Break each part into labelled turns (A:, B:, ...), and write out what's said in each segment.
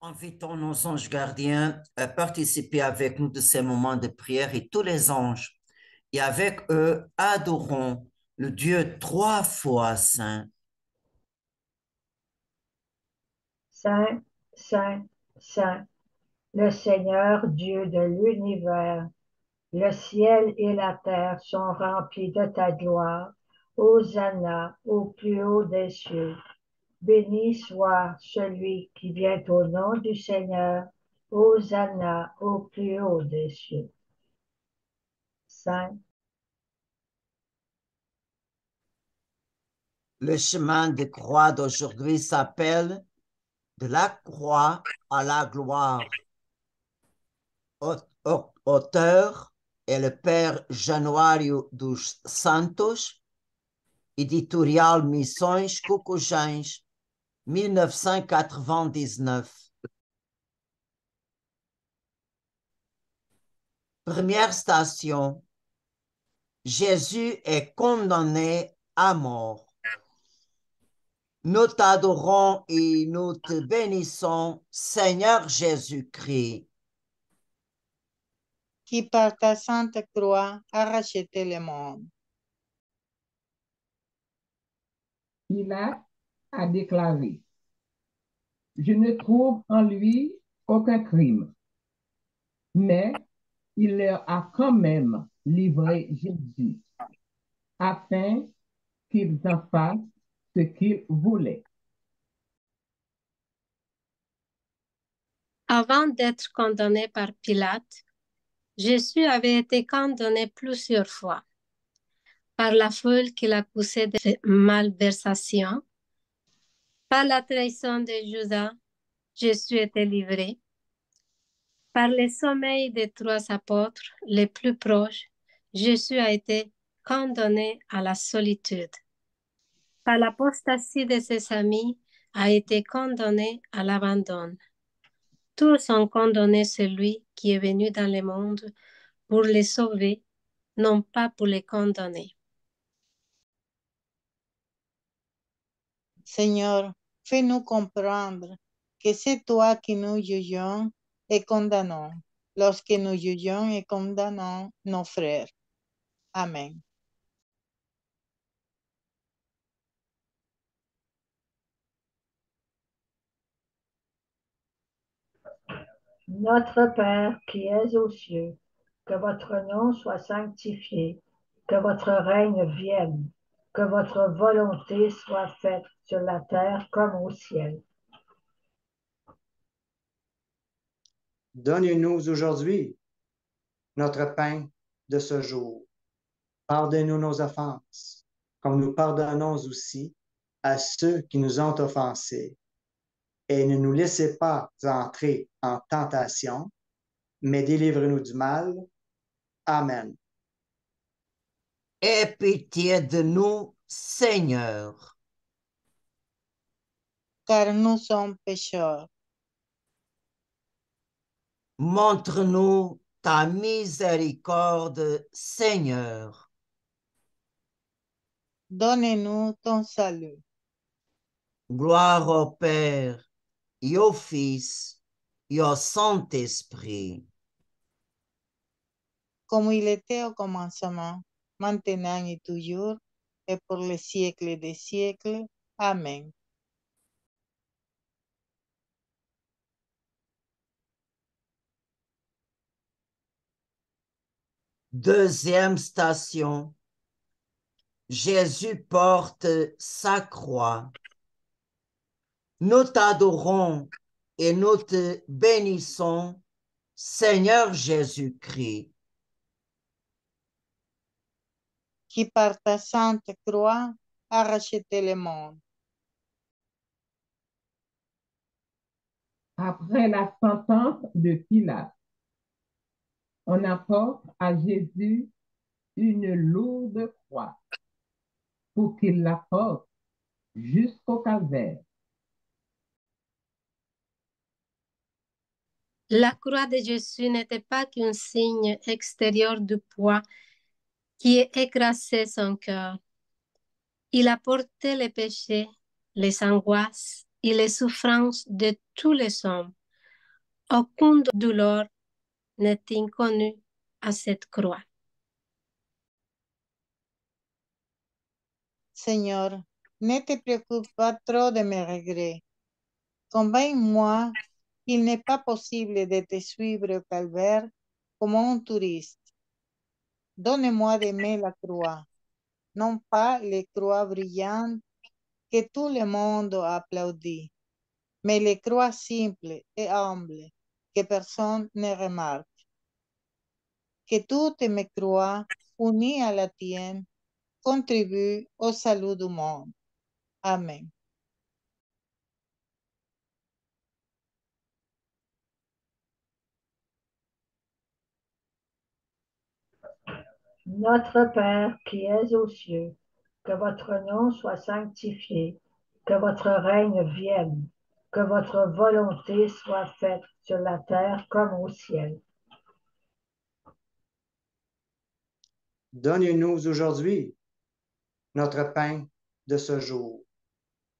A: Invitons nos anges gardiens à participer avec nous de ces moments de prière et tous les anges. Et avec eux, adorons le Dieu trois fois saint.
B: Saint, Saint, Saint, le Seigneur Dieu de l'univers, le ciel et la terre sont remplis de ta gloire. Hosanna au plus haut des cieux. Béni soit celui qui vient au nom du Seigneur. Hosanna au plus haut des cieux. Saint,
A: Le chemin de croix d'aujourd'hui s'appelle de la croix à la gloire. Auteur est le père Januário dos Santos, éditorial Missões Cocujães, 1999. Première station, Jésus est condamné à mort. Nous t'adorons et nous te bénissons, Seigneur Jésus-Christ.
C: Qui par ta sainte croix a racheté le monde.
D: Pilate a déclaré: Je ne trouve en lui aucun crime. Mais il leur a quand même livré Jésus, afin qu'ils en fassent ce qu'ils voulaient.
E: Avant d'être condamné par Pilate, Jésus avait été condamné plusieurs fois par la foule qui l'accusait de malversation. Par la trahison de Judas, Jésus était livré. Par le sommeil des trois apôtres les plus proches, Jésus a été condamné à la solitude. Par l'apostasie de ses amis, a été condamné à l'abandon. Tous ont condamné celui qui est venu dans le monde pour les sauver, non pas pour les condamner.
C: Seigneur, fais-nous comprendre que c'est toi qui nous jugeons et condamnons lorsque nous jugeons et condamnons nos frères. Amen.
B: notre Père qui es aux cieux, que votre nom soit sanctifié, que votre règne vienne, que votre volonté soit faite sur la terre comme au ciel.
F: Donne-nous aujourd'hui notre pain de ce jour. Pardonne-nous nos offenses, comme nous pardonnons aussi à ceux qui nous ont offensés. Et ne nous laissez pas entrer en tentation, mais délivre-nous du mal. Amen.
A: Aie pitié de nous, Seigneur.
C: Car nous sommes pécheurs.
A: Montre-nous ta miséricorde, Seigneur.
C: Donne-nous ton salut.
A: Gloire au Père, et au Fils, et au Saint-Esprit.
C: Comme il était au commencement, maintenant et toujours, et pour les siècles des siècles. Amen.
A: Deuxième station, Jésus porte sa croix. Nous t'adorons et nous te bénissons, Seigneur Jésus-Christ.
C: Qui par ta sainte croix a racheté le monde.
D: Après la sentence de Pilate, on apporte à Jésus une lourde croix pour qu'il la porte jusqu'au calvaire.
E: La croix de Jésus n'était pas qu'un signe extérieur du poids qui écrasait son cœur. Il a porté les péchés, les angoisses et les souffrances de tous les hommes Aucune douleur n'est inconnue à cette croix.
C: Seigneur, ne te préoccupe pas trop de mes regrets. Convainc-moi qu'il n'est pas possible de te suivre au calvaire comme un touriste. Donne-moi d'aimer la croix, non pas les croix brillantes que tout le monde applaudit, mais les croix simples et humbles que personne ne remarque. Que toutes mes croix, unies à la tienne, contribuent au salut du monde. Amen.
B: Notre Père qui es aux cieux, que votre nom soit sanctifié, que votre règne vienne, que votre volonté soit faite sur la terre comme au ciel.
F: Donne-nous aujourd'hui notre pain de ce jour.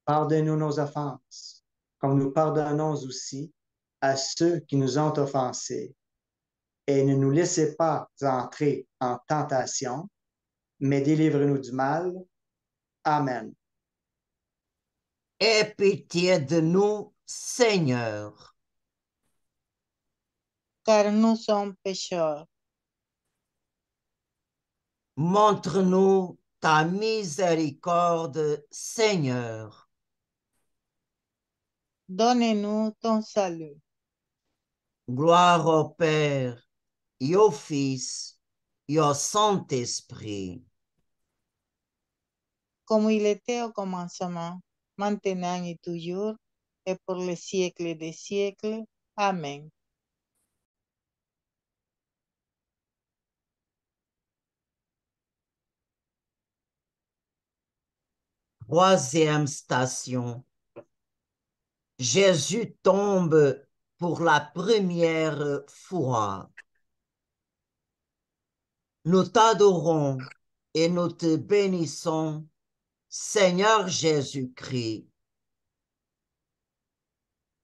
F: Pardonne-nous nos offenses, comme nous pardonnons aussi à ceux qui nous ont offensés. Et ne nous laissez pas entrer en tentation, mais délivre-nous du mal. Amen.
A: Aie pitié de nous, Seigneur.
C: Car nous sommes pécheurs.
A: Montre-nous ta miséricorde, Seigneur.
C: Donne-nous ton salut.
A: Gloire au Père, et au Fils, et au Saint-Esprit.
C: Comme il était au commencement, maintenant et toujours, et pour les siècles des siècles. Amen.
A: Troisième station. Jésus tombe pour la première fois. Nous t'adorons et nous te bénissons, Seigneur Jésus-Christ.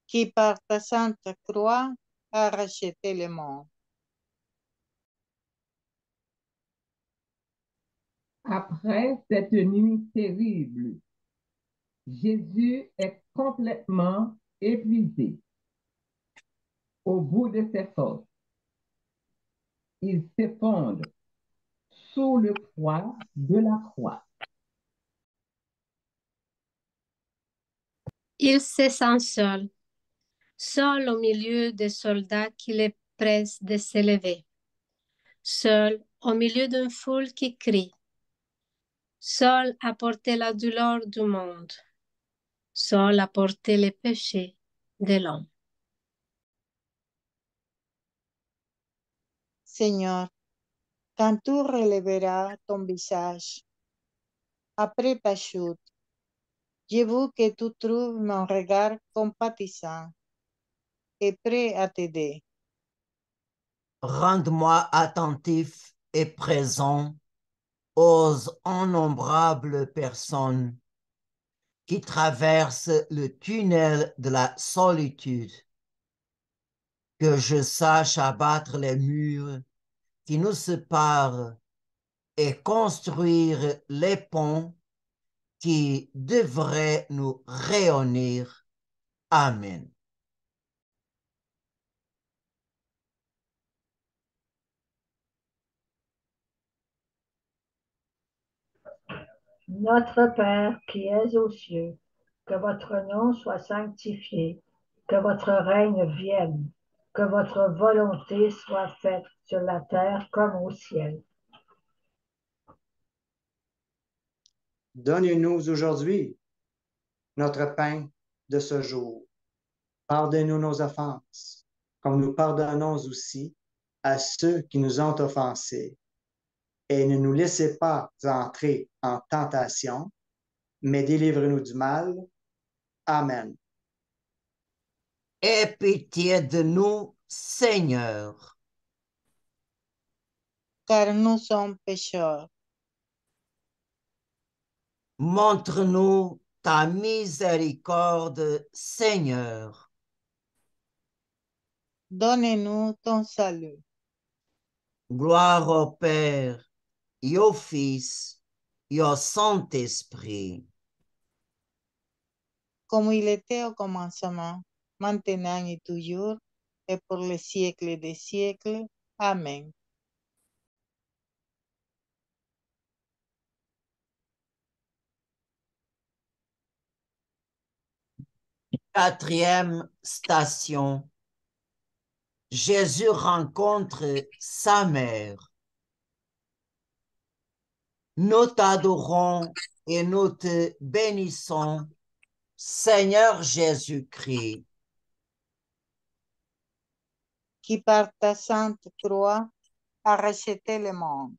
C: Qui par ta sainte croix a racheté le monde.
D: Après cette nuit terrible, Jésus est complètement épuisé. Au bout de ses forces, il s'effondre sous le poids de la croix.
E: Il se sent seul, seul au milieu des soldats qui le pressent de s'élever, seul au milieu d'une foule qui crie, seul à porter la douleur du monde, seul à porter les péchés de l'homme.
C: Seigneur, quand tu relèveras ton visage après ta chute, je veux que tu trouves mon regard compatissant et prêt à t'aider.
A: Rende-moi attentif et présent aux innombrables personnes qui traversent le tunnel de la solitude. Que je sache abattre les murs qui nous séparent et construire les ponts qui devraient nous réunir. Amen.
B: Notre Père qui es aux cieux, que votre nom soit sanctifié, que votre règne vienne, que votre volonté soit faite sur la terre comme au ciel.
F: Donne-nous aujourd'hui notre pain de ce jour. Pardonne-nous nos offenses, comme nous pardonnons aussi à ceux qui nous ont offensés. Et ne nous laissez pas entrer en tentation, mais délivre-nous du mal. Amen.
A: Aie pitié de nous, Seigneur.
C: Car nous sommes pécheurs.
A: Montre-nous ta miséricorde, Seigneur.
C: Donne-nous ton salut.
A: Gloire au Père, et au Fils, et au Saint-Esprit.
C: Comme il était au commencement, maintenant et toujours, et pour les siècles des siècles. Amen.
A: Quatrième station. Jésus rencontre sa mère. Nous t'adorons et nous te bénissons, Seigneur Jésus-Christ.
C: Qui par ta sainte croix a racheté le monde.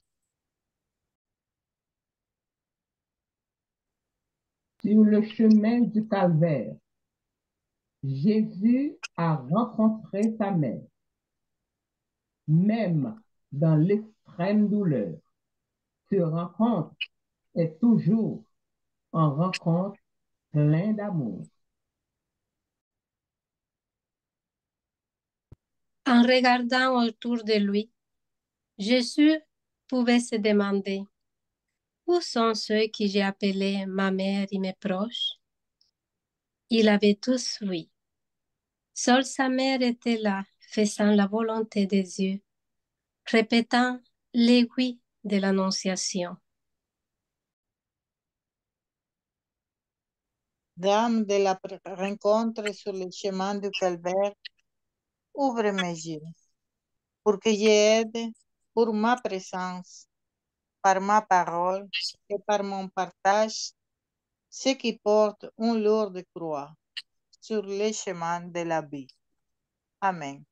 D: Sur le chemin du calvaire, Jésus a rencontré sa mère. Même dans l'extrême douleur, cette rencontre est toujours en rencontre plein d'amour.
E: En regardant autour de lui, Jésus pouvait se demander, où sont ceux que j'ai appelés ma mère et mes proches? Ils avaient tous fui. Seule sa mère était là, faisant la volonté des dieux, répétant les oui de l'Annonciation.
C: Dame de la rencontre sur le chemin du calvaire, ouvre mes yeux, pour que j'aide pour ma présence, par ma parole et par mon partage, ceux qui portent une lourde croix sur le chemin de la vie. Amen.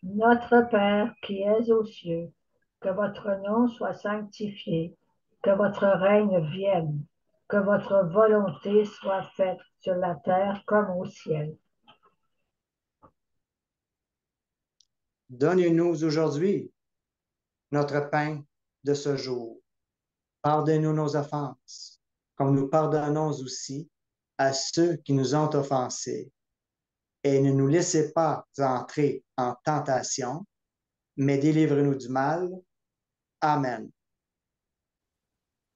B: Notre Père qui es aux cieux, que votre nom soit sanctifié, que votre règne vienne, que votre volonté soit faite sur la terre comme au ciel.
F: Donne-nous aujourd'hui notre pain de ce jour. Pardonne-nous nos offenses, comme nous pardonnons aussi à ceux qui nous ont offensés. Et ne nous laissez pas entrer en tentation, mais délivre-nous du mal. Amen.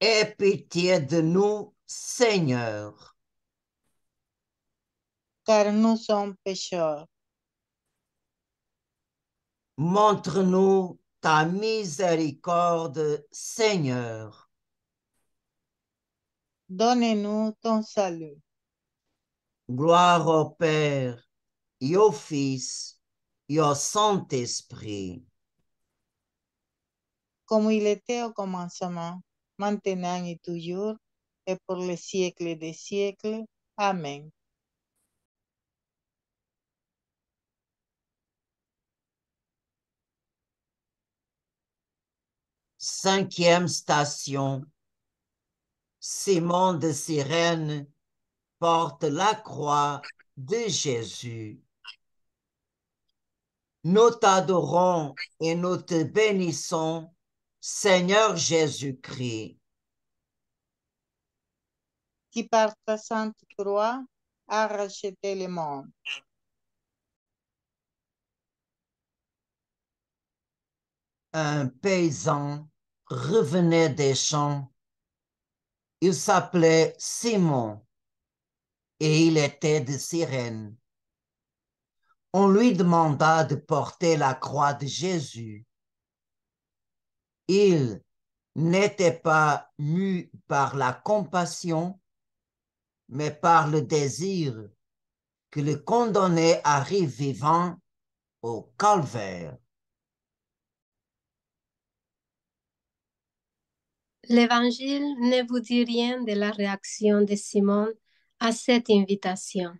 A: Aie pitié de nous, Seigneur.
C: Car nous sommes pécheurs.
A: Montre-nous ta miséricorde, Seigneur.
C: Donne-nous ton salut.
A: Gloire au Père, et au Fils, et au Saint-Esprit.
C: Comme il était au commencement, maintenant et toujours, et pour les siècles des siècles. Amen.
A: Cinquième station. Simon de Cyrène porte la croix de Jésus. Nous t'adorons et nous te bénissons, Seigneur Jésus-Christ.
C: Qui par ta sainte croix a racheté le monde.
A: Un paysan revenait des champs. Il s'appelait Simon et il était de Cyrène. On lui demanda de porter la croix de Jésus. Il n'était pas mu par la compassion, mais par le désir que le condamné arrive vivant au calvaire.
E: L'Évangile ne vous dit rien de la réaction de Simon à cette invitation.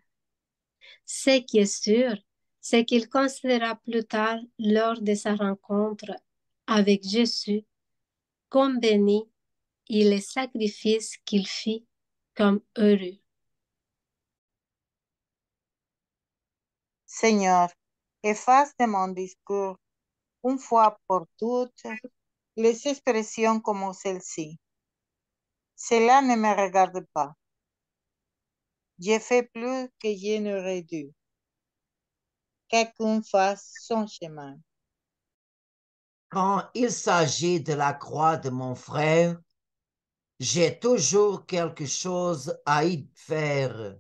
E: Ce qui est sûr, c'est qu'il considéra plus tard, lors de sa rencontre avec Jésus, comme béni et les sacrifices qu'il fit comme heureux.
C: Seigneur, efface de mon discours, une fois pour toutes, les expressions comme celle-ci, Cela ne me regarde pas. J'ai fait plus que je n'aurais dû. Chacun fasse son chemin.
A: Quand il s'agit de la croix de mon frère, j'ai toujours quelque chose à y faire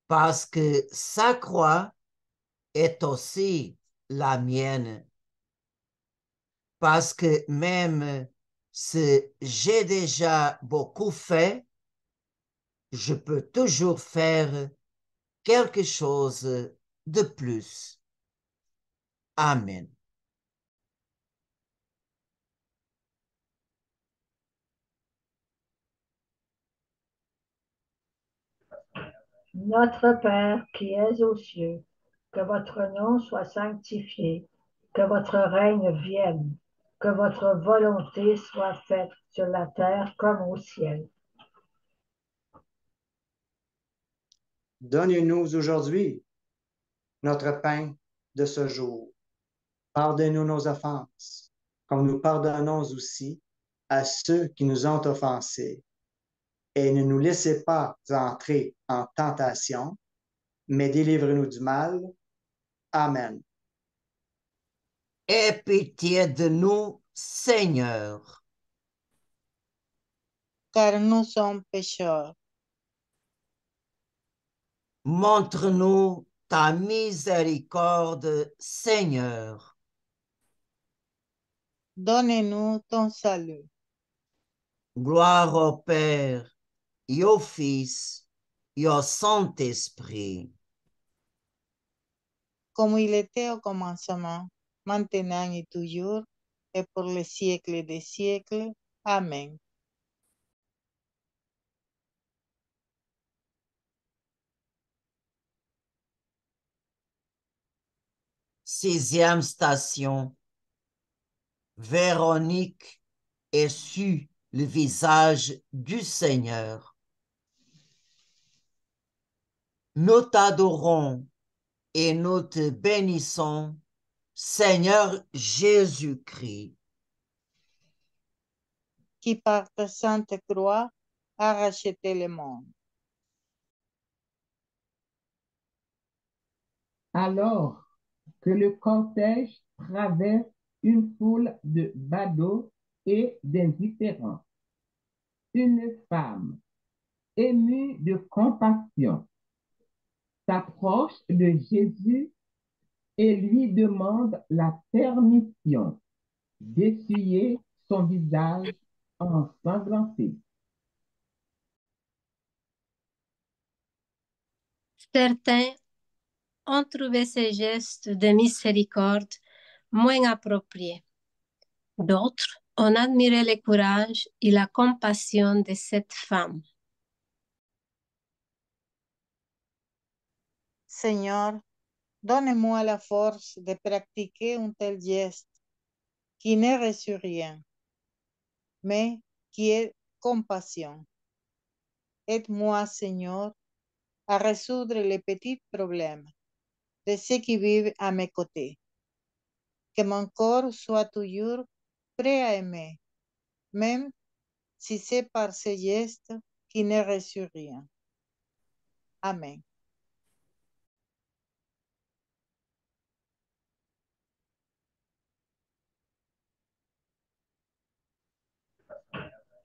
A: parce que sa croix est aussi la mienne. Parce que même si j'ai déjà beaucoup fait, je peux toujours faire quelque chose de plus. Amen.
B: Notre Père qui es aux cieux, que votre nom soit sanctifié, que votre règne vienne, que votre volonté soit faite sur la terre comme au ciel.
F: Donne-nous aujourd'hui notre pain de ce jour. Pardonne-nous nos offenses, comme nous pardonnons aussi à ceux qui nous ont offensés. Et ne nous laissez pas entrer en tentation, mais délivre-nous du mal. Amen.
A: Aie pitié de nous, Seigneur.
C: Car nous sommes pécheurs.
A: Montre-nous ta miséricorde, Seigneur.
C: Donne-nous ton salut.
A: Gloire au Père et au Fils et au Saint-Esprit.
C: Comme il était au commencement, maintenant et toujours, et pour les siècles des siècles. Amen.
A: Sixième station. Véronique est su le visage du Seigneur. Nous t'adorons et nous te bénissons, Seigneur Jésus-Christ.
C: Qui par ta sainte croix a racheté le monde.
D: Alors que le cortège traverse une foule de badauds et d'indifférents, une femme émue de compassion s'approche de Jésus et lui demande la permission d'essuyer son visage ensanglanté.
E: Certains ont trouvé ces gestes de miséricorde moins appropriés. D'autres ont admiré le courage et la compassion de cette femme.
C: Seigneur, donne-moi la force de pratiquer un tel geste qui n'est reçu rien, mais qui est compassion. Aide-moi, Seigneur, à résoudre les petits problèmes de ceux qui vivent à mes côtés. Que mon corps soit toujours prêt à aimer, même si c'est par ce geste qui ne reçu rien. Amen.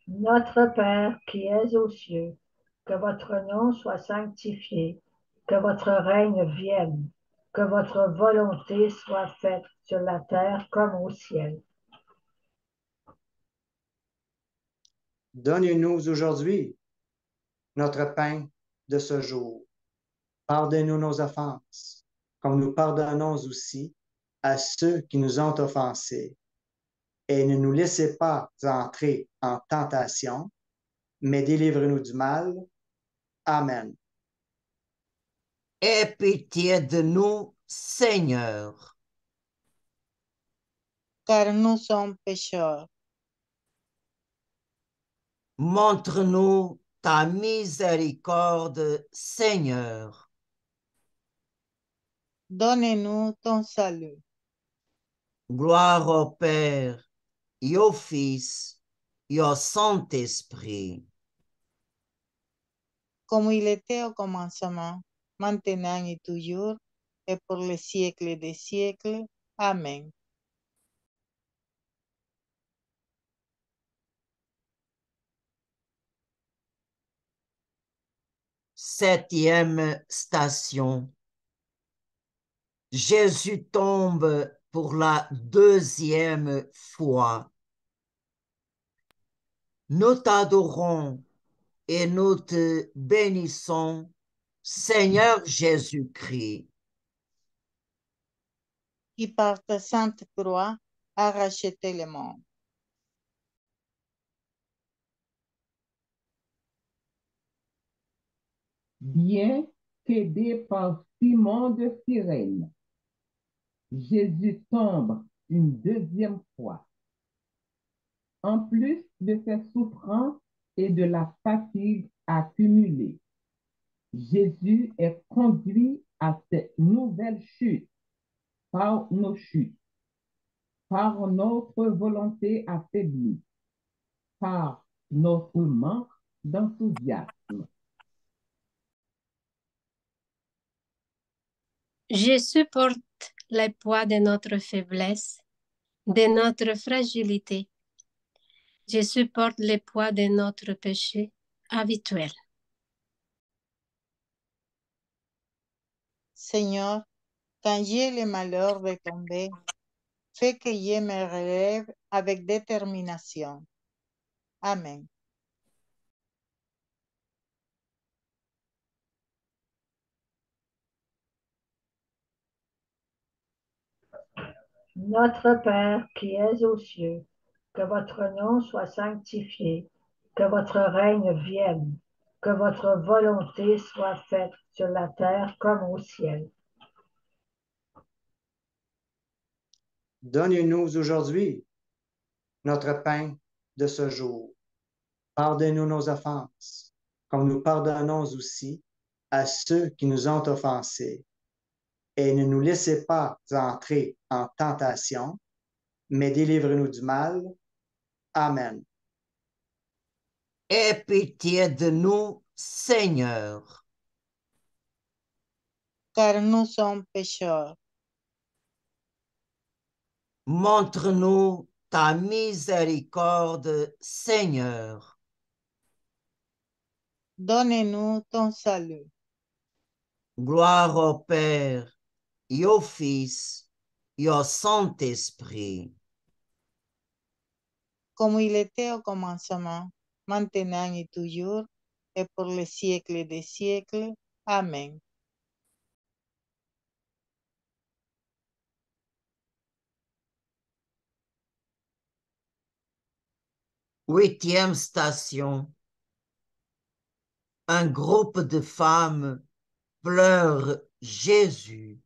B: Notre Père qui es aux cieux, que votre nom soit sanctifié, que votre règne vienne, que votre volonté soit faite sur la terre comme au ciel.
F: Donne-nous aujourd'hui notre pain de ce jour. Pardonne-nous nos offenses, comme nous pardonnons aussi à ceux qui nous ont offensés. Et ne nous laissez pas entrer en tentation, mais délivre-nous du mal. Amen.
A: Aie pitié de nous, Seigneur.
C: Car nous sommes pécheurs.
A: Montre-nous ta miséricorde, Seigneur.
C: Donne-nous ton salut.
A: Gloire au Père et au Fils et au Saint-Esprit,
C: comme il était au commencement, maintenant et toujours, et pour les siècles des siècles. Amen.
A: Septième station. Jésus tombe pour la deuxième fois. Nous t'adorons et nous te bénissons, Seigneur Jésus-Christ,
C: Qui par ta sainte croix a racheté le monde.
D: Bien qu'aidé par Simon de Cyrène, Jésus tombe une deuxième fois. En plus de ses souffrances et de la fatigue accumulée, Jésus est conduit à cette nouvelle chute par nos chutes, par notre volonté affaiblie, par notre manque d'enthousiasme.
E: Je supporte le poids de notre faiblesse, de notre fragilité. Je supporte le poids de notre péché habituel.
C: Seigneur, quand j'ai le malheur de tomber, fais que je me relève avec détermination. Amen.
B: Notre Père qui es aux cieux, que votre nom soit sanctifié, que votre règne vienne, que votre volonté soit faite sur la terre comme au ciel.
F: Donne-nous aujourd'hui notre pain de ce jour. Pardonne-nous nos offenses, comme nous pardonnons aussi à ceux qui nous ont offensés. Et ne nous laissez pas entrer en tentation, mais délivre-nous du mal. Amen.
A: aie pitié de nous, Seigneur.
C: Car nous sommes pécheurs.
A: Montre-nous ta miséricorde, Seigneur.
C: Donne-nous ton salut.
A: Gloire au Père, et au Fils, et au Saint-Esprit,
C: Comme il était au commencement, maintenant et toujours, et pour les siècles des siècles. Amen.
A: Huitième station. Un groupe de femmes pleure Jésus.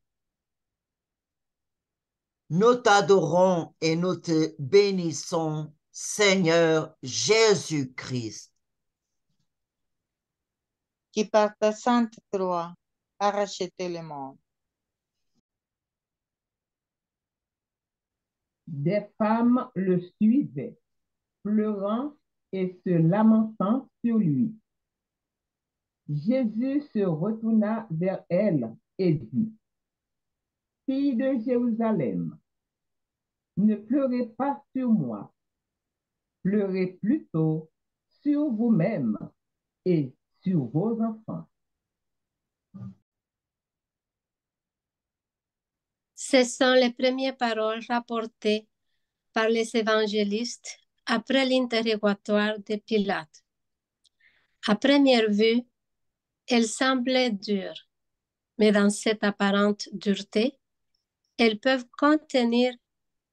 A: Nous t'adorons et nous te bénissons, Seigneur Jésus-Christ,
C: Qui par ta sainte croix a racheté le monde.
D: Des femmes le suivaient, pleurant et se lamentant sur lui. Jésus se retourna vers elle et dit, « Fille de Jérusalem, ne pleurez pas sur moi, pleurez plutôt sur vous-même et sur vos enfants. »
E: Ce sont les premières paroles rapportées par les évangélistes après l'interrogatoire de Pilate. À première vue, elles semblaient dures, mais dans cette apparente dureté, elles peuvent contenir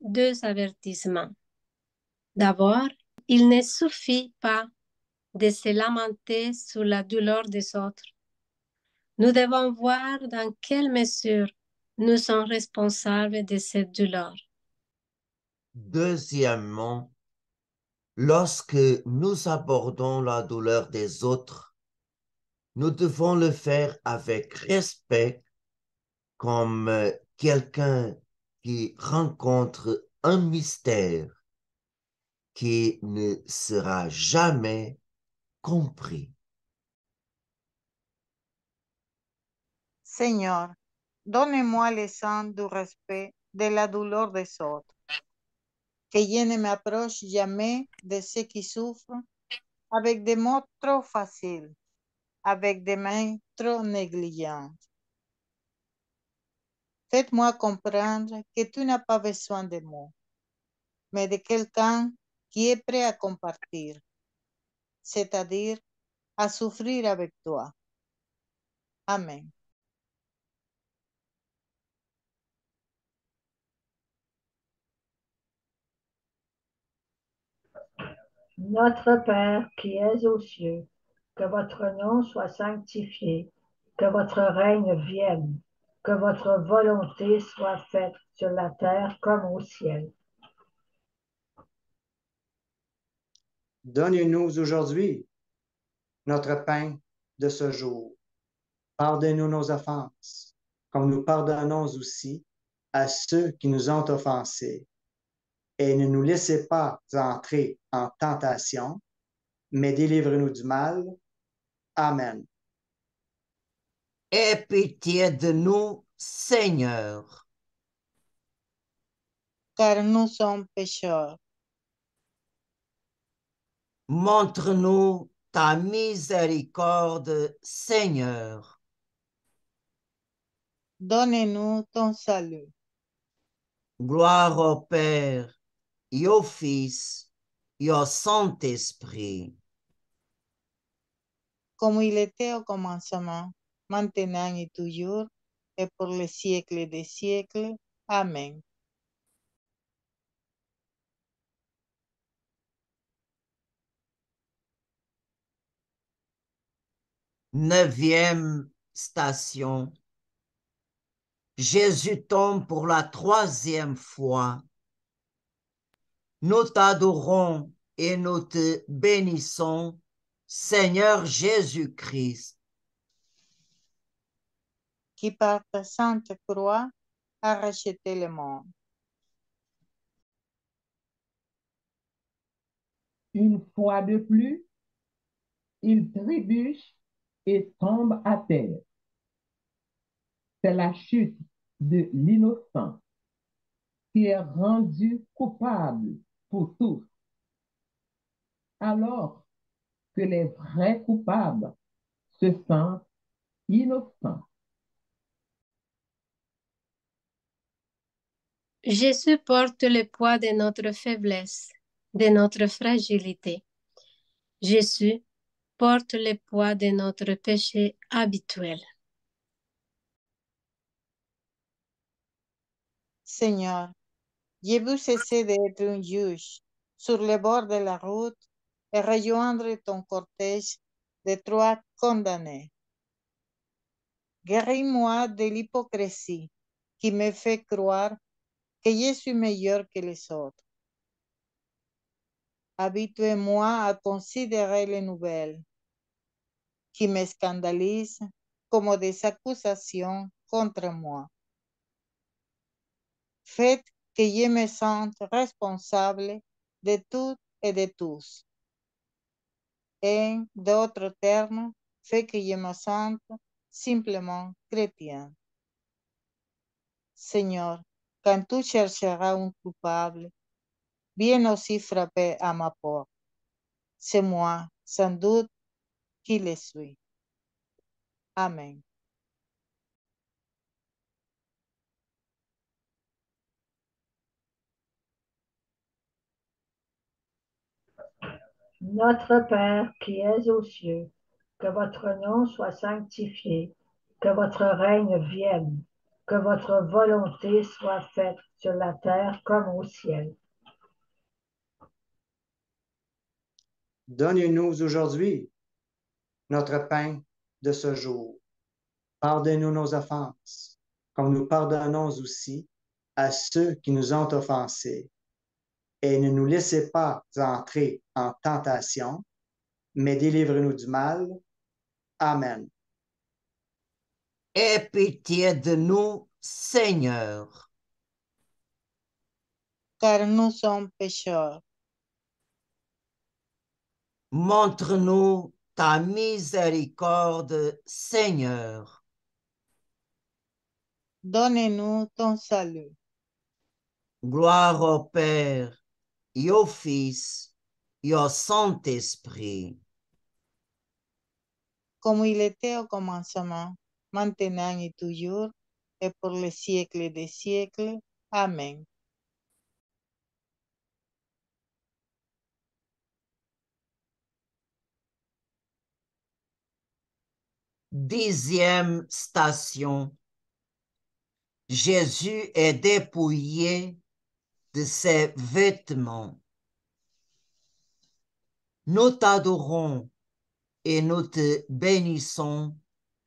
E: deux avertissements. D'abord, il ne suffit pas de se lamenter sous la douleur des autres. Nous devons voir dans quelle mesure nous sommes responsables de cette douleur.
A: Deuxièmement, lorsque nous abordons la douleur des autres, nous devons le faire avec respect comme quelqu'un qui rencontre un mystère qui ne sera jamais compris.
C: Seigneur, donne-moi le sens du respect de la douleur des autres. Que je ne m'approche jamais de ceux qui souffrent avec des mots trop faciles, avec des mains trop négligentes. Faites-moi comprendre que tu n'as pas besoin de mots, mais de quelqu'un qui est prêt à compartir, c'est-à-dire à souffrir avec toi. Amen.
B: Notre Père qui es aux cieux, que votre nom soit sanctifié, que votre règne vienne, que votre volonté soit faite sur la terre comme au ciel.
F: Donne-nous aujourd'hui notre pain de ce jour. Pardonne-nous nos offenses, comme nous pardonnons aussi à ceux qui nous ont offensés. Et ne nous laissez pas entrer en tentation, mais délivre-nous du mal. Amen.
A: Aie pitié de nous, Seigneur.
C: Car nous sommes pécheurs.
A: Montre-nous ta miséricorde, Seigneur.
C: Donne-nous ton salut.
A: Gloire au Père, et au Fils, et au Saint-Esprit.
C: Comme il était au commencement, maintenant et toujours, et pour les siècles des siècles. Amen.
A: Neuvième station. Jésus tombe pour la troisième fois. Nous t'adorons et nous te bénissons, Seigneur Jésus-Christ.
C: Qui par ta sainte croix a racheté le monde.
D: Une fois de plus, il trébuche et tombe à terre. C'est la chute de l'innocent qui est rendu coupable pour tous, alors que les vrais coupables se sentent innocents.
E: Jésus porte le poids de notre faiblesse, de notre fragilité. Jésus porte le poids de notre péché habituel.
C: Seigneur, j'ai vu cesser d'être un juge sur le bord de la route et rejoindre ton cortège de trois condamnés. Guéris-moi de l'hypocrisie qui me fait croire que je suis meilleur que les autres. Habituez-moi à considérer les nouvelles qui me scandalisent comme des accusations contre moi. Faites que je me sente responsable de tout et de tous. En d'autres termes, faites que je me sente simplement chrétien. Seigneur, quand tu chercheras un coupable, viens aussi frapper à ma porte. C'est moi, sans doute, qui le suis. Amen.
B: Notre Père qui es aux cieux, que votre nom soit sanctifié, que votre règne vienne, que votre volonté soit faite sur la terre comme au ciel.
F: Donne-nous aujourd'hui notre pain de ce jour. Pardonne-nous nos offenses, comme nous pardonnons aussi à ceux qui nous ont offensés. Et ne nous laissez pas entrer en tentation, mais délivre-nous du mal. Amen.
A: Aie pitié de nous, Seigneur.
C: Car nous sommes pécheurs.
A: Montre-nous ta miséricorde, Seigneur.
C: Donne-nous ton salut.
A: Gloire au Père, et au Fils, et au Saint-Esprit.
C: Comme il était au commencement, maintenant et toujours, et pour les siècles des siècles. Amen.
A: Dixième station. Jésus est dépouillé de ses vêtements. Nous t'adorons et nous te bénissons,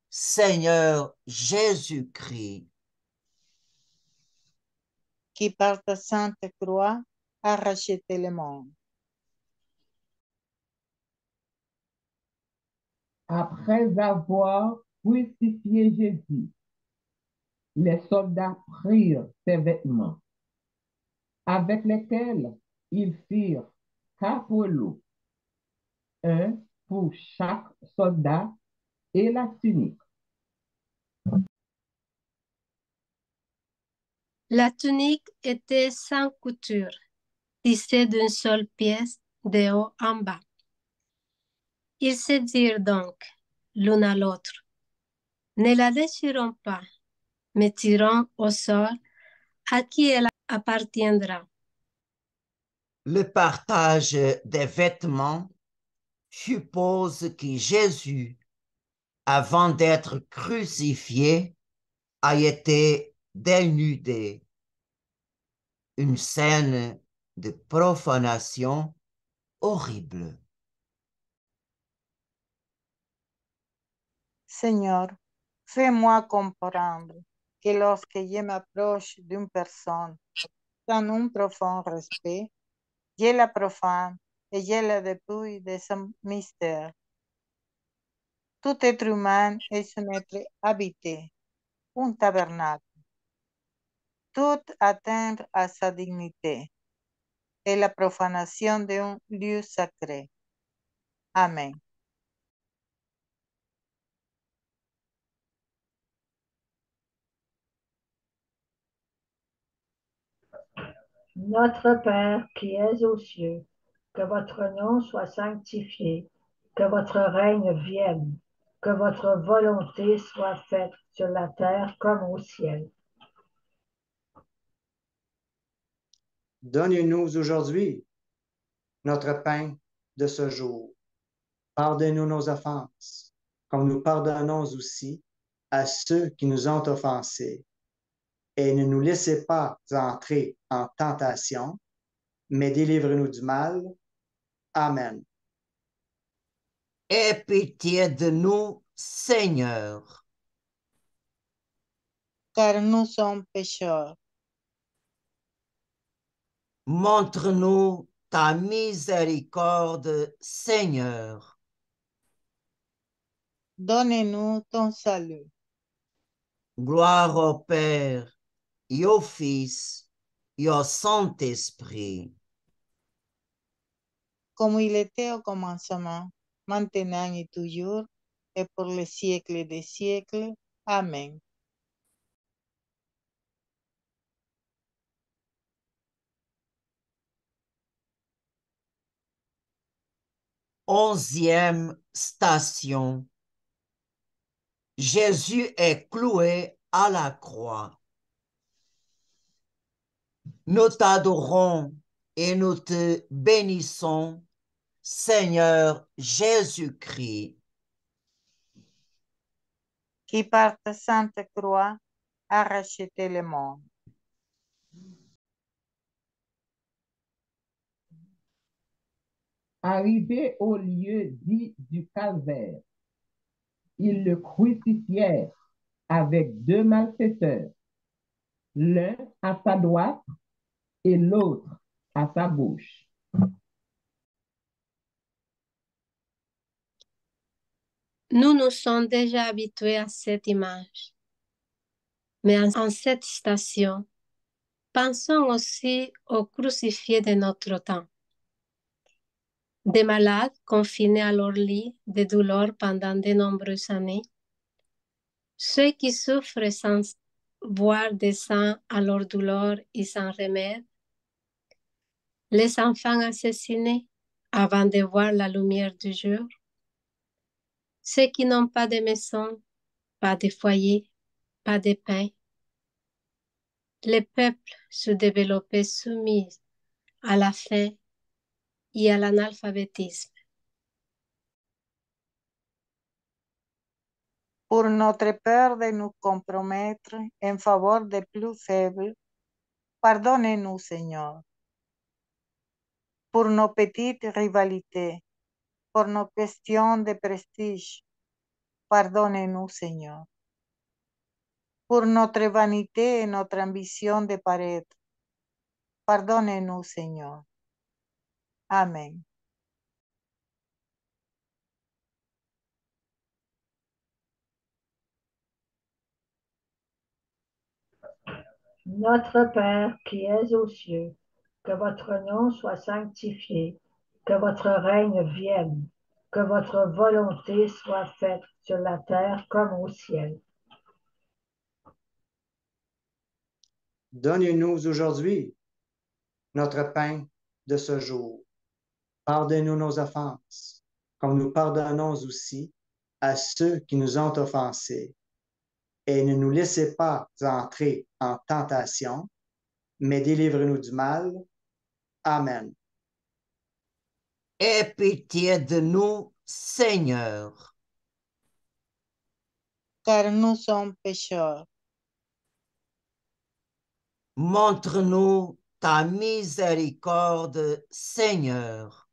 A: Seigneur Jésus-Christ.
C: Qui par ta sainte croix a racheté le monde.
D: Après avoir crucifié Jésus, les soldats prirent ses vêtements, avec lesquels ils firent 4 lots, un pour chaque soldat, et la tunique.
E: La tunique était sans couture, tissée d'une seule pièce de haut en bas. Ils se dirent donc l'un à l'autre, ne la déchirons pas, mais tirons au sort à qui elle appartiendra.
A: Le partage des vêtements suppose que Jésus, avant d'être crucifié, a été dénudé. Une scène de profanation horrible.
C: Seigneur, fais-moi comprendre que lorsque je m'approche d'une personne sans un profond respect, je la profane et je la dépouille de son mystère. Tout être humain est un être habité, un tabernacle. Tout atteindre à sa dignité et la profanation d'un lieu sacré. Amen.
B: Notre Père qui es aux cieux, que votre nom soit sanctifié, que votre règne vienne, que votre volonté soit faite sur la terre comme au ciel.
F: Donne-nous aujourd'hui notre pain de ce jour. Pardonne-nous nos offenses, comme nous pardonnons aussi à ceux qui nous ont offensés. Et ne nous laissez pas entrer en tentation, mais délivre-nous du mal. Amen.
A: Aie pitié de nous, Seigneur.
C: Car nous sommes pécheurs.
A: Montre-nous ta miséricorde, Seigneur.
C: Donne-nous ton salut.
A: Gloire au Père, et au Fils, et au Saint-Esprit.
C: Comme il était au commencement, maintenant et toujours, et pour les siècles des siècles. Amen.
A: Onzième station. Jésus est cloué à la croix. Nous t'adorons et nous te bénissons, Seigneur Jésus-Christ.
C: Qui par ta sainte croix a racheté le monde.
D: Arrivé au lieu dit du calvaire, ils le crucifièrent avec 2 malfaiteurs, l'un à sa droite et l'autre à sa gauche.
E: Nous nous sommes déjà habitués à cette image. Mais en cette station, pensons aussi aux crucifiés de notre temps. des malades confinés à leur lit de douleur pendant de nombreuses années, ceux qui souffrent sans voir de sang à leur douleur et sans remède, les enfants assassinés avant de voir la lumière du jour, ceux qui n'ont pas de maison, pas de foyer, pas de pain, les peuples se développaient soumis à la faim et à l'analphabétisme.
C: Pour notre peur de nous compromettre en faveur des plus faibles, pardonnez-nous, Seigneur. Pour nos petites rivalités, pour nos questions de prestige, pardonnez-nous, Seigneur. Pour notre vanité et notre ambition de paraître, pardonnez-nous, Seigneur. Amen.
B: Notre Père qui es aux cieux, que votre nom soit sanctifié, que votre règne vienne, que votre volonté soit faite sur la terre comme au ciel.
F: Donnez-nous aujourd'hui notre pain de ce jour. Pardonnez-nous nos offenses, comme nous pardonnons aussi à ceux qui nous ont offensés. Et ne nous laissez pas entrer en tentation, mais délivrez-nous du mal. Amen.
A: Aie pitié de nous, Seigneur.
C: Car nous sommes pécheurs.
A: Montre-nous ta miséricorde, Seigneur.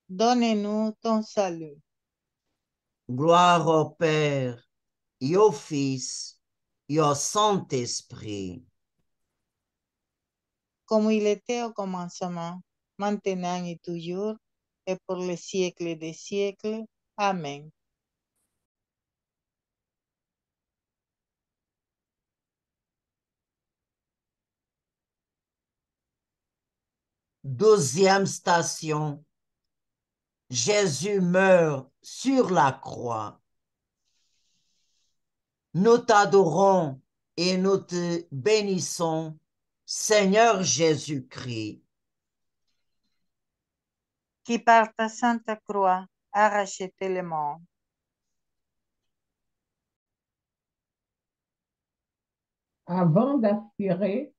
C: Donne-nous ton salut.
A: Gloire au Père et au Fils et au Saint-Esprit.
C: Comme il était au commencement, maintenant et toujours, et pour les siècles des siècles. Amen.
A: Deuxième station. Jésus meurt sur la croix. Nous t'adorons et nous te bénissons, Seigneur Jésus-Christ.
C: Qui par ta sainte croix a racheté le monde.
D: Avant d'aspirer,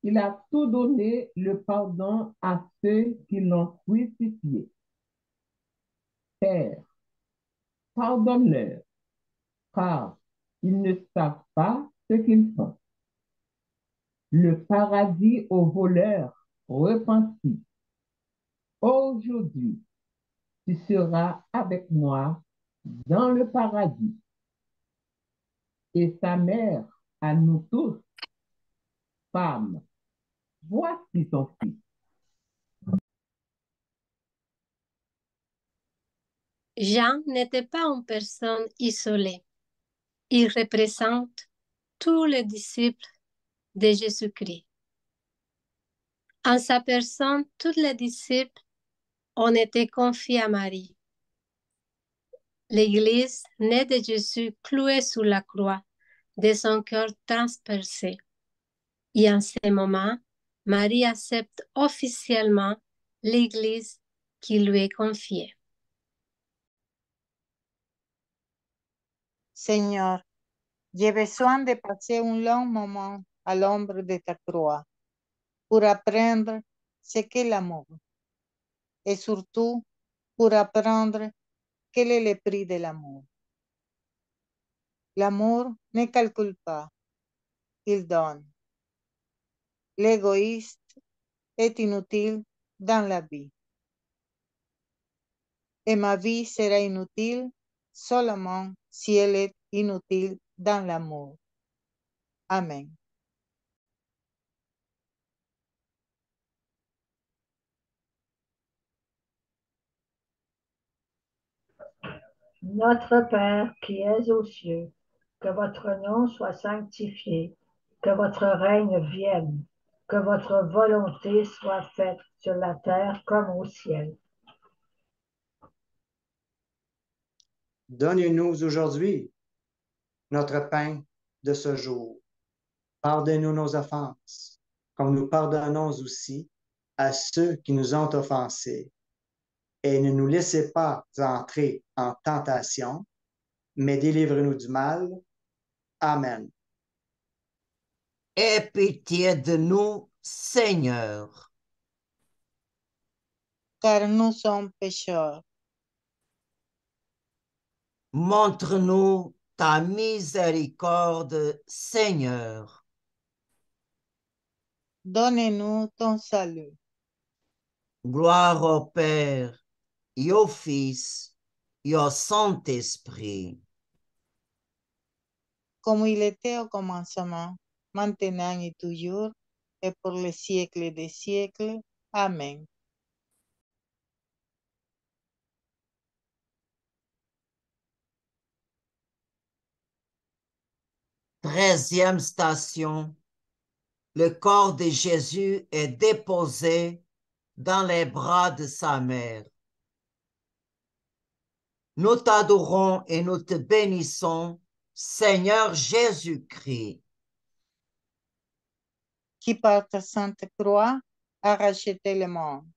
D: il a tout donné le pardon à ceux qui l'ont crucifié. Père, pardonne-leur, car ils ne savent pas ce qu'ils font. Le paradis aux voleurs repentis. Aujourd'hui, tu seras avec moi dans le paradis. Et sa mère, à nous tous, femme, voici ton fils.
E: Jean n'était pas une personne isolée. Il représente tous les disciples de Jésus-Christ. En sa personne, tous les disciples ont été confiés à Marie. L'Église, née de Jésus, clouée sous la croix, de son cœur transpercé. Et en ce moment, Marie accepte officiellement l'Église qui lui est confiée.
C: Seigneur, j'ai besoin de passer un long moment à l'ombre de ta croix pour apprendre ce qu'est l'amour et surtout pour apprendre quel est le prix de l'amour. L'amour ne calcule pas, il donne. L'égoïste est inutile dans la vie. Et ma vie sera inutile seulement si elle est inutile dans l'amour. Amen.
B: Notre Père qui es aux cieux, que votre nom soit sanctifié, que votre règne vienne, que votre volonté soit faite sur la terre comme au ciel.
F: Donnez-nous aujourd'hui notre pain de ce jour. Pardonnez-nous nos offenses, comme nous pardonnons aussi à ceux qui nous ont offensés. Et ne nous laissez pas entrer en tentation, mais délivrez-nous du mal. Amen.
A: Aie pitié de nous, Seigneur.
C: car nous sommes pécheurs.
A: Montre-nous ta miséricorde, Seigneur.
C: Donne-nous ton salut.
A: Gloire au Père, et au Fils, et au Saint-Esprit.
C: Comme il était au commencement, maintenant et toujours, et pour les siècles des siècles. Amen.
A: Treizième station. Le corps de Jésus est déposé dans les bras de sa mère. Nous t'adorons et nous te bénissons, Seigneur Jésus-Christ.
C: Qui par ta sainte croix a racheté le monde.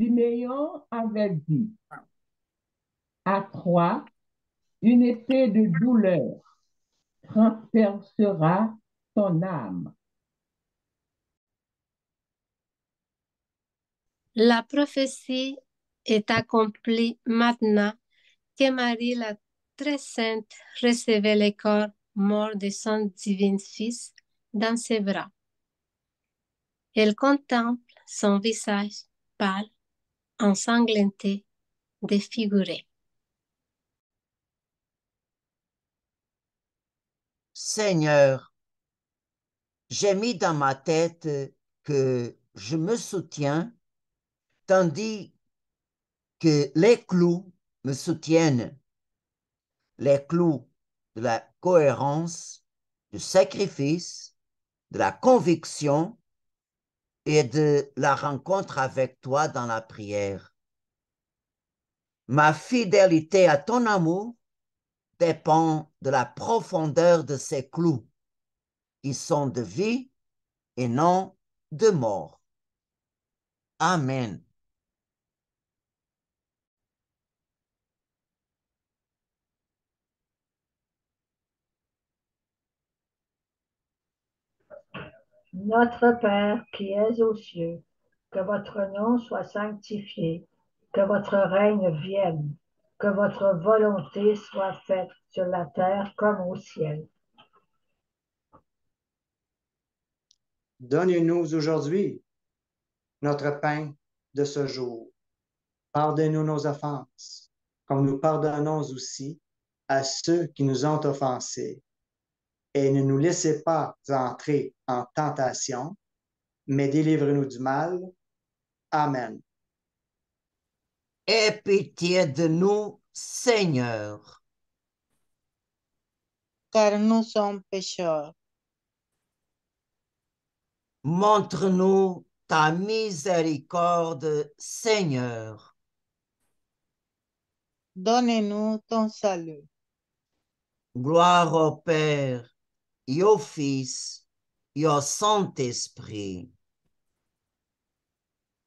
D: Siméon avait dit, à toi, une épée de douleur transpercera ton âme.
E: La prophétie est accomplie maintenant que Marie, la très sainte, recevait le corps mort de son divin Fils dans ses bras. Elle contemple son visage pâle, ensanglanté, défiguré.
A: Seigneur, j'ai mis dans ma tête que je me soutiens, tandis que les clous me soutiennent. Les clous de la cohérence, du sacrifice, de la conviction et de la rencontre avec toi dans la prière. Ma fidélité à ton amour dépend de la profondeur de ces clous, qui sont de vie et non de mort. Amen.
B: Notre Père qui es aux cieux, que votre nom soit sanctifié, que votre règne vienne, que votre volonté soit faite sur la terre comme au ciel.
F: Donnez-nous aujourd'hui notre pain de ce jour. Pardonnez-nous nos offenses, comme nous pardonnons aussi à ceux qui nous ont offensés. Et ne nous laissez pas entrer en tentation, mais délivrez-nous du mal. Amen.
A: Aie pitié de nous, Seigneur.
C: Car nous sommes pécheurs.
A: Montre-nous ta miséricorde, Seigneur.
C: Donne-nous ton salut.
A: Gloire au Père, et au Fils, et au Saint-Esprit.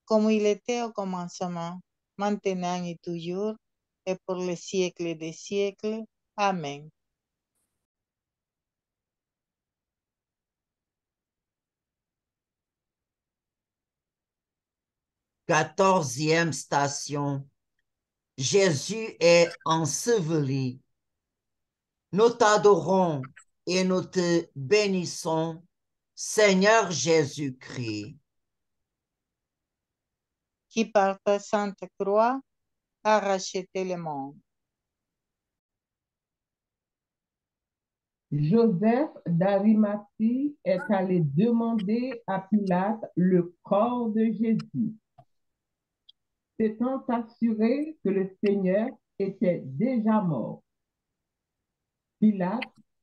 C: Comme il était au commencement, maintenant et toujours, et pour les siècles des siècles. Amen.
A: Quatorzième station. Jésus est enseveli. Nous t'adorons et nous te bénissons, Seigneur Jésus-Christ.
C: Qui par ta sainte croix a racheté le monde.
D: Joseph d'Arimathie est allé demander à Pilate le corps de Jésus. S'étant assuré que le Seigneur était déjà mort. Pilate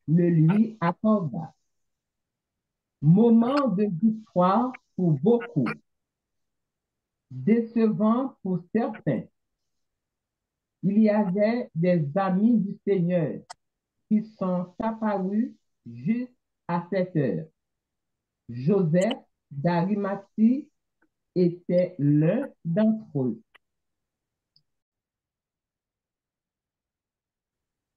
D: le lui accorda. Moment de victoire pour beaucoup, décevant pour certains. Il y avait des amis du Seigneur qui sont apparus juste à cette heure. Joseph d'Arimathie était l'un d'entre eux.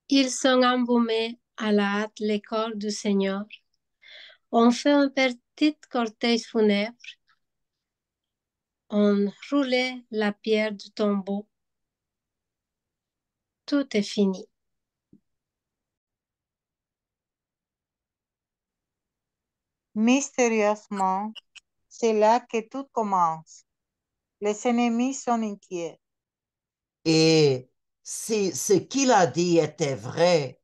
E: Ils sont embaumés à la hâte les corps du Seigneur. On fait un petit cortège funèbre. On roulait la pierre du tombeau. Tout est fini.
C: Mystérieusement, c'est là que tout commence. Les ennemis sont inquiets.
A: Et si ce qu'il a dit était vrai,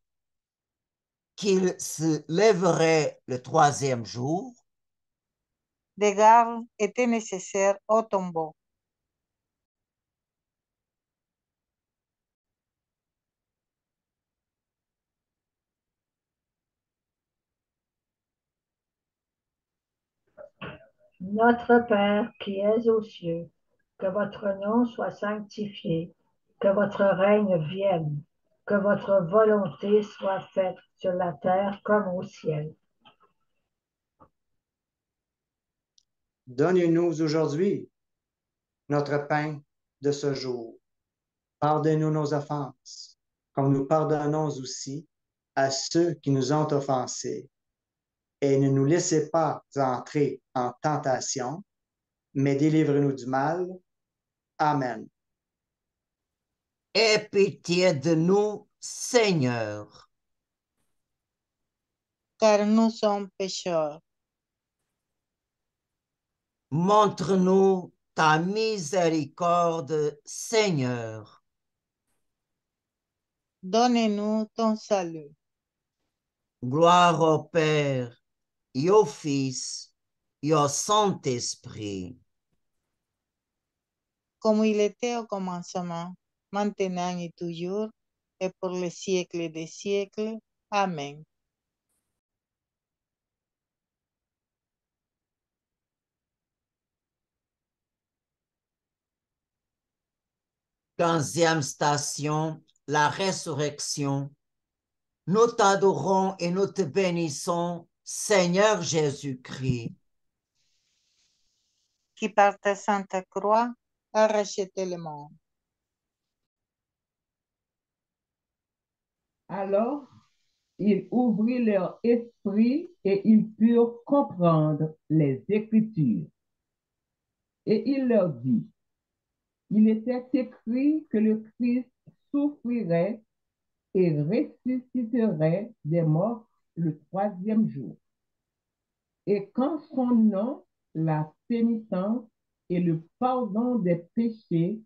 A: qu'il se lèverait le troisième jour,
C: Des gardes étaient nécessaires au tombeau.
B: Notre Père qui es aux cieux, que votre nom soit sanctifié, que votre règne vienne, que votre volonté soit faite sur la terre comme au ciel.
F: Donne-nous aujourd'hui notre pain de ce jour. Pardonne-nous nos offenses, comme nous pardonnons aussi à ceux qui nous ont offensés. Et ne nous laissez pas entrer en tentation, mais délivre-nous du mal. Amen.
A: aie pitié de nous, Seigneur.
C: Car nous sommes pécheurs.
A: Montre-nous ta miséricorde, Seigneur.
C: Donne-nous ton salut.
A: Gloire au Père, et au Fils, et au Saint-Esprit.
C: Comme il était au commencement, maintenant et toujours, et pour les siècles des siècles. Amen.
A: Quinzième station, la résurrection. Nous t'adorons et nous te bénissons, Seigneur Jésus-Christ.
C: Qui par ta sainte croix a racheté le monde.
D: Alors, il ouvrit leur esprit et ils purent comprendre les Écritures. Et il leur dit, il était écrit que le Christ souffrirait et ressusciterait des morts le troisième jour. Et quand son nom, la pénitence et le pardon des péchés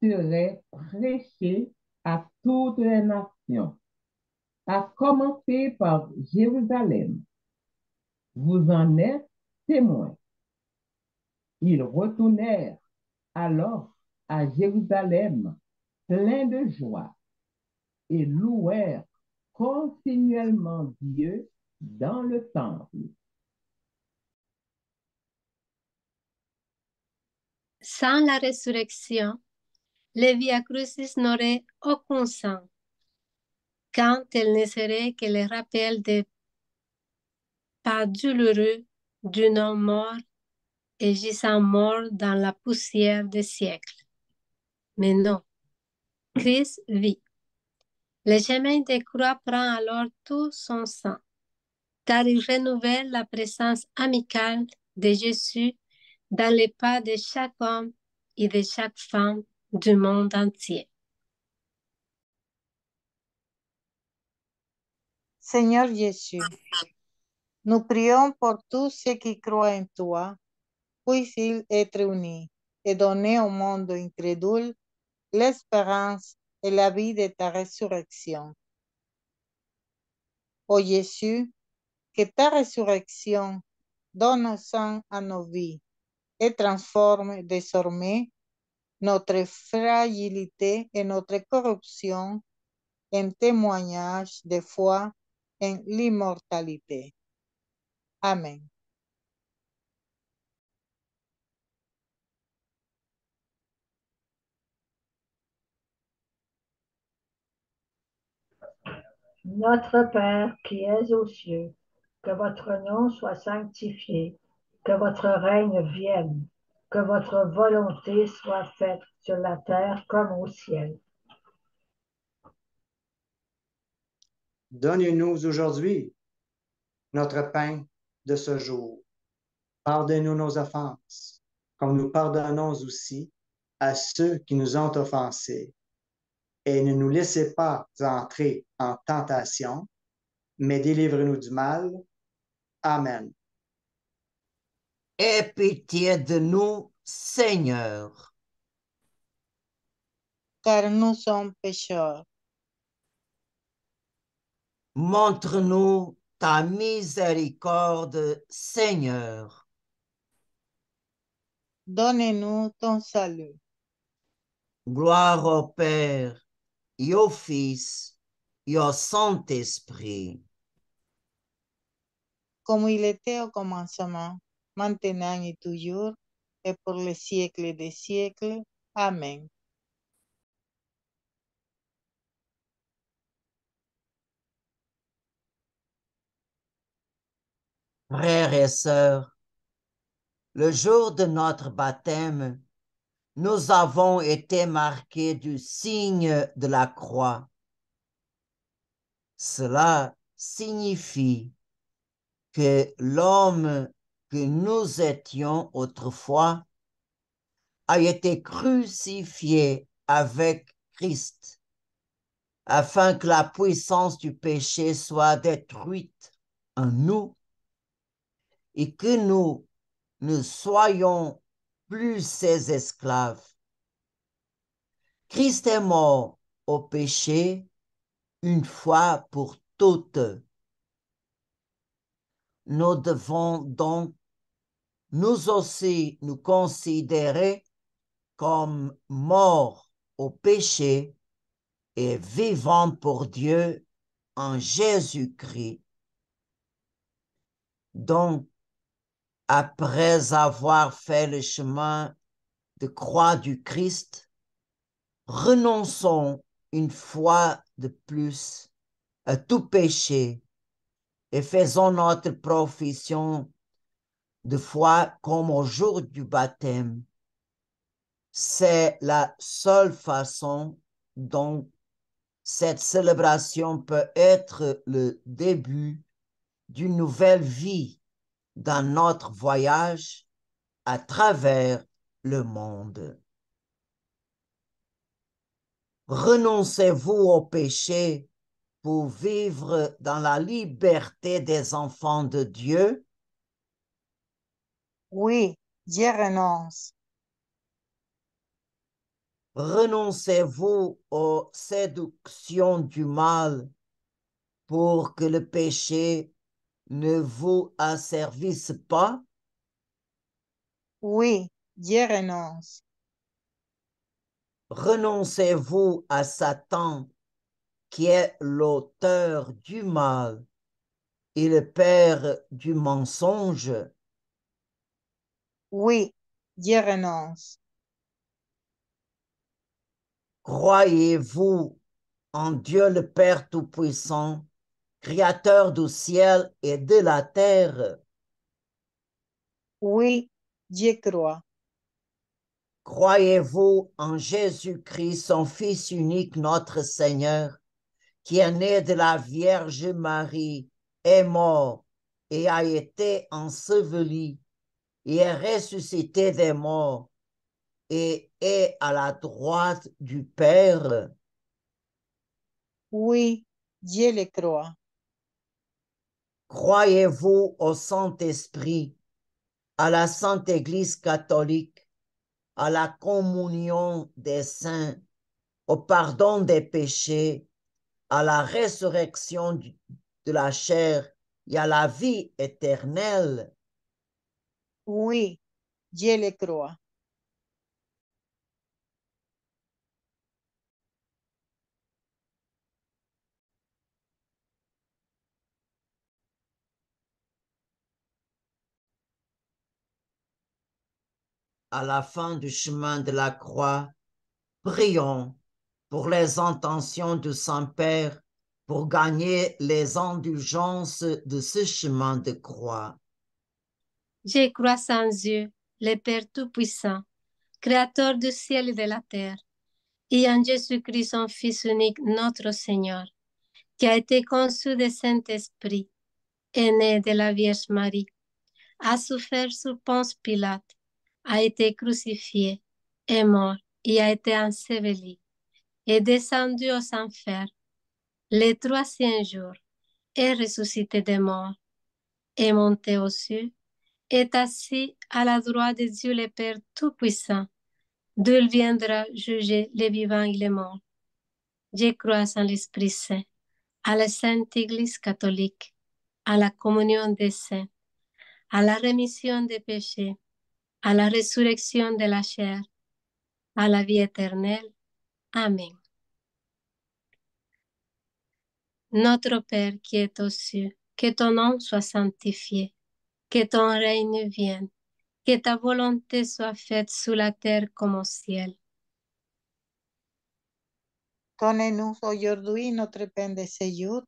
D: seraient prêchés à toutes les nations, à commencer par Jérusalem. Vous en êtes témoins. Ils retournèrent alors à Jérusalem pleins de joie et louèrent continuellement Dieu dans le temple.
E: Sans la résurrection, le Via Crucis n'aurait aucun sens, quand elle ne serait que le rappel des pas douloureux d'un homme mort et gisant mort dans la poussière des siècles. Mais non, Christ vit. Le chemin de croix prend alors tout son sens, car il renouvelle la présence amicale de Jésus dans les pas de chaque homme et de chaque femme du monde entier.
C: Seigneur Jésus, nous prions pour tous ceux qui croient en toi, puissent-ils être unis et donner au monde incrédule l'espérance et la vie de ta résurrection. Ô Jésus, que ta résurrection donne sens à nos vies et transforme désormais notre fragilité et notre corruption en témoignage de foi en l'immortalité. Amen.
B: Notre Père qui es aux cieux, que votre nom soit sanctifié, que votre règne vienne, que votre volonté soit faite sur la terre comme au ciel.
F: Donnez-nous aujourd'hui notre pain de ce jour. Pardonnez-nous nos offenses, comme nous pardonnons aussi à ceux qui nous ont offensés. Et ne nous laissez pas entrer en tentation, mais délivrez-nous du mal. Amen.
A: Aie pitié de nous, Seigneur.
C: Car nous sommes pécheurs.
A: Montre-nous ta miséricorde, Seigneur.
C: Donne-nous ton salut.
A: Gloire au Père, et au Fils, et au Saint-Esprit.
C: Comme il était au commencement, maintenant et toujours, et pour les siècles des siècles. Amen.
A: Frères et sœurs, le jour de notre baptême, nous avons été marqués du signe de la croix. Cela signifie que l'homme que nous étions autrefois a été crucifié avec Christ, afin que la puissance du péché soit détruite en nous et que nous ne soyons plus ses esclaves. Christ est mort au péché une fois pour toutes. Nous devons donc nous aussi nous considérer comme morts au péché et vivants pour Dieu en Jésus-Christ. Donc, après avoir fait le chemin de croix du Christ, renonçons une fois de plus à tout péché et faisons notre profession de foi comme au jour du baptême. C'est la seule façon dont cette célébration peut être le début d'une nouvelle vie dans notre voyage à travers le monde. Renoncez-vous au péché pour vivre dans la liberté des enfants de Dieu?
C: Oui, je renonce.
A: Renoncez-vous aux séductions du mal pour que le péché ne vous asservisse pas?
C: Oui, je renonce.
A: Renoncez-vous à Satan, qui est l'auteur du mal et le père du mensonge?
C: Oui, je renonce.
A: Croyez-vous en Dieu le Père Tout-Puissant, Créateur du ciel et de la terre?
C: Oui, je crois.
A: Croyez-vous en Jésus-Christ, son Fils unique, notre Seigneur, qui est né de la Vierge Marie, est mort et a été enseveli et est ressuscité des morts et est à la droite du Père?
C: Oui, je le crois.
A: Croyez-vous au Saint-Esprit, à la Sainte Église catholique, à la communion des saints, au pardon des péchés, à la résurrection de la chair et à la vie éternelle?
C: Oui, je le crois.
A: à la fin du chemin de la croix, prions pour les intentions du Saint-Père pour gagner les indulgences de ce chemin de croix.
E: Je crois en Dieu, le Père Tout-Puissant, Créateur du ciel et de la terre, et en Jésus-Christ, son Fils unique, notre Seigneur, qui a été conçu du Saint-Esprit, est né de la Vierge Marie, a souffert sous Ponce Pilate, a été crucifié, est mort et a été enseveli, est descendu aux enfers, le troisième jour, est ressuscité des morts, est monté aux cieux, est assis à la droite de Dieu le Père Tout-Puissant, d'où il viendra juger les vivants et les morts. Je crois en l'Esprit Saint, à la Sainte Église catholique, à la communion des saints, à la rémission des péchés, à la résurrection de la chair, à la vie éternelle. Amen. Notre Père qui es aux cieux, que ton nom soit sanctifié, que ton règne vienne, que ta volonté soit faite sur la terre comme au ciel.
C: Donne-nous aujourd'hui notre pain de ce jour.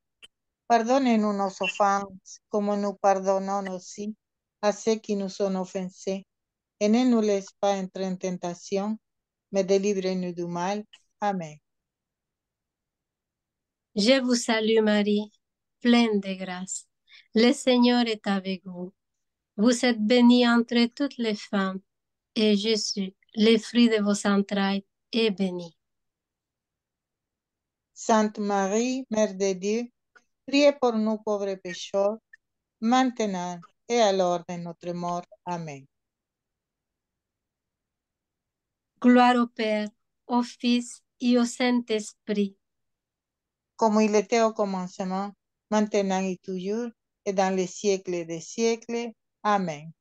C: Pardonne-nous nos offenses, comme nous pardonnons aussi à ceux qui nous ont offensés. Et ne nous laisse pas entrer en tentation, mais délivre-nous du mal. Amen.
E: Je vous salue Marie, pleine de grâce. Le Seigneur est avec vous. Vous êtes bénie entre toutes les femmes, et Jésus, le fruit de vos entrailles, est béni.
C: Sainte Marie, Mère de Dieu, priez pour nous pauvres pécheurs, maintenant et à l'heure de notre mort. Amen.
E: Gloire au Père, au Fils et au Saint-Esprit.
C: Comme il était au commencement, maintenant et toujours, et dans les siècles des siècles. Amen.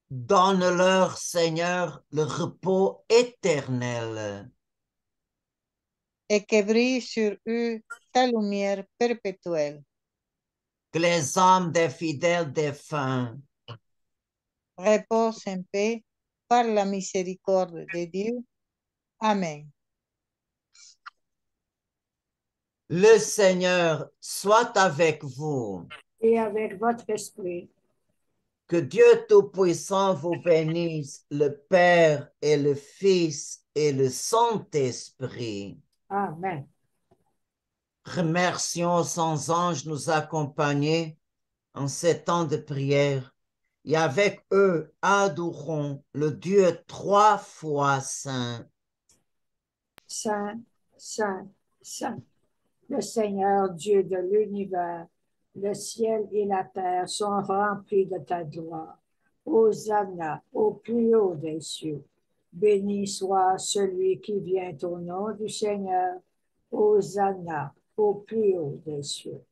A: Donne-leur, Seigneur, le repos éternel.
C: Et que brille sur eux ta lumière perpétuelle.
A: Que les âmes des fidèles défunts
C: Repose en paix par la miséricorde de Dieu. Amen.
A: Le Seigneur soit avec vous.
B: Et avec votre esprit.
A: Que Dieu Tout-Puissant vous bénisse, le Père et le Fils et le Saint-Esprit.
B: Amen.
A: Remercions sans ange nous accompagner en ces temps de prière et avec eux adorons le Dieu 3 fois saint.
B: Saint, Saint, Saint, le Seigneur Dieu de l'univers, le ciel et la terre sont remplis de ta gloire. Hosanna au plus haut des cieux. Béni soit celui qui vient au nom du Seigneur. Hosanna au plus haut des cieux.